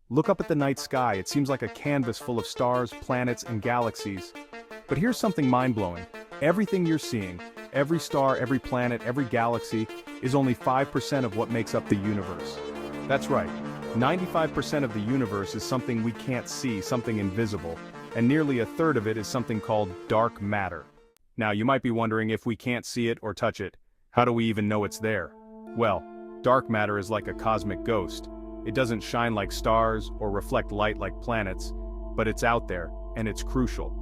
Look up at the night sky, it seems like a canvas full of stars, planets, and galaxies. But here's something mind-blowing. Everything you're seeing, every star, every planet, every galaxy, is only 5% of what makes up the universe. That's right, 95% of the universe is something we can't see, something invisible, and nearly a third of it is something called dark matter. Now, you might be wondering, if we can't see it or touch it, how do we even know it's there? Well, dark matter is like a cosmic ghost. It doesn't shine like stars or reflect light like planets, but it's out there, and it's crucial.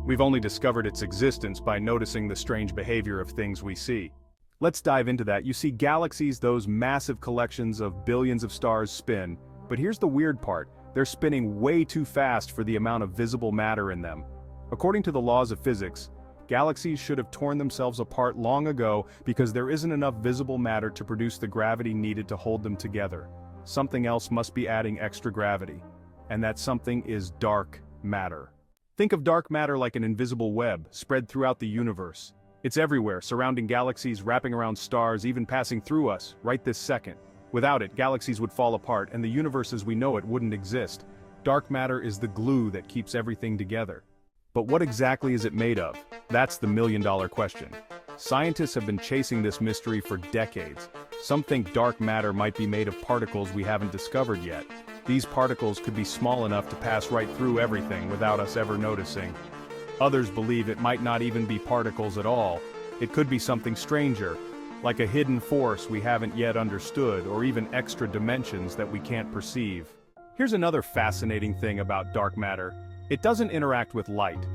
We've only discovered its existence by noticing the strange behavior of things we see. Let's dive into that. You see, galaxies, those massive collections of billions of stars, spin, but here's the weird part. They're spinning way too fast for the amount of visible matter in them. According to the laws of physics, galaxies should have torn themselves apart long ago because there isn't enough visible matter to produce the gravity needed to hold them together. Something else must be adding extra gravity. And that something is dark matter. Think of dark matter like an invisible web, spread throughout the universe. It's everywhere, surrounding galaxies, wrapping around stars, even passing through us, right this second. Without it, galaxies would fall apart and the universe as we know it wouldn't exist. Dark matter is the glue that keeps everything together. But what exactly is it made of? That's the million-dollar question. Scientists have been chasing this mystery for decades. Some think dark matter might be made of particles we haven't discovered yet. These particles could be small enough to pass right through everything without us ever noticing. Others believe it might not even be particles at all. It could be something stranger, like a hidden force we haven't yet understood, or even extra dimensions that we can't perceive. Here's another fascinating thing about dark matter. It doesn't interact with light.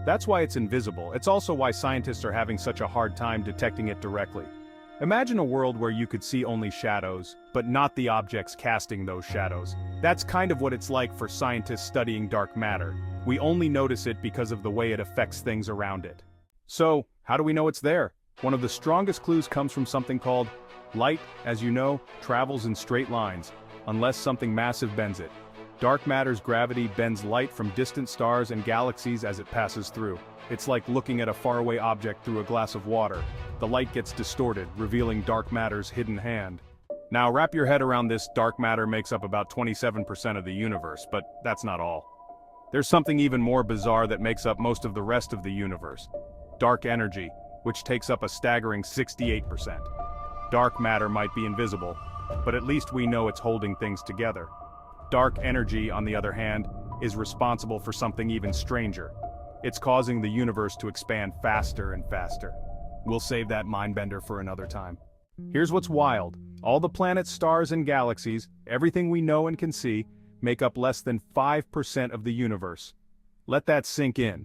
That's why it's invisible. It's also why scientists are having such a hard time detecting it directly. Imagine a world where you could see only shadows, but not the objects casting those shadows. That's kind of what it's like for scientists studying dark matter. We only notice it because of the way it affects things around it. So, how do we know it's there? One of the strongest clues comes from something called light. As you know, travels in straight lines, unless something massive bends it. Dark matter's gravity bends light from distant stars and galaxies as it passes through. It's like looking at a faraway object through a glass of water. The light gets distorted, revealing dark matter's hidden hand. Now wrap your head around this. Dark matter makes up about 27% of the universe, but that's not all. There's something even more bizarre that makes up most of the rest of the universe. Dark energy, which takes up a staggering 68%. Dark matter might be invisible, but at least we know it's holding things together. Dark energy, on the other hand, is responsible for something even stranger. It's causing the universe to expand faster and faster. We'll save that mind-bender for another time. Here's what's wild. All the planets, stars, and galaxies, everything we know and can see, make up less than 5% of the universe. Let that sink in.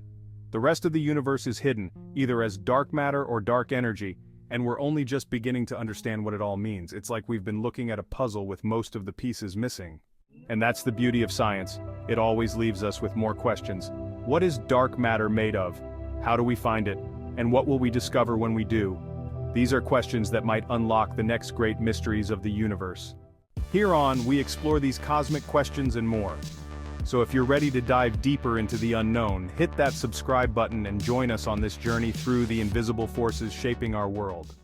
The rest of the universe is hidden, either as dark matter or dark energy, and we're only just beginning to understand what it all means. It's like we've been looking at a puzzle with most of the pieces missing. And that's the beauty of science. It always leaves us with more questions. What is dark matter made of? How do we find it? And what will we discover when we do? These are questions that might unlock the next great mysteries of the universe. Here on, we explore these cosmic questions and more. So if you're ready to dive deeper into the unknown, hit that subscribe button and join us on this journey through the invisible forces shaping our world.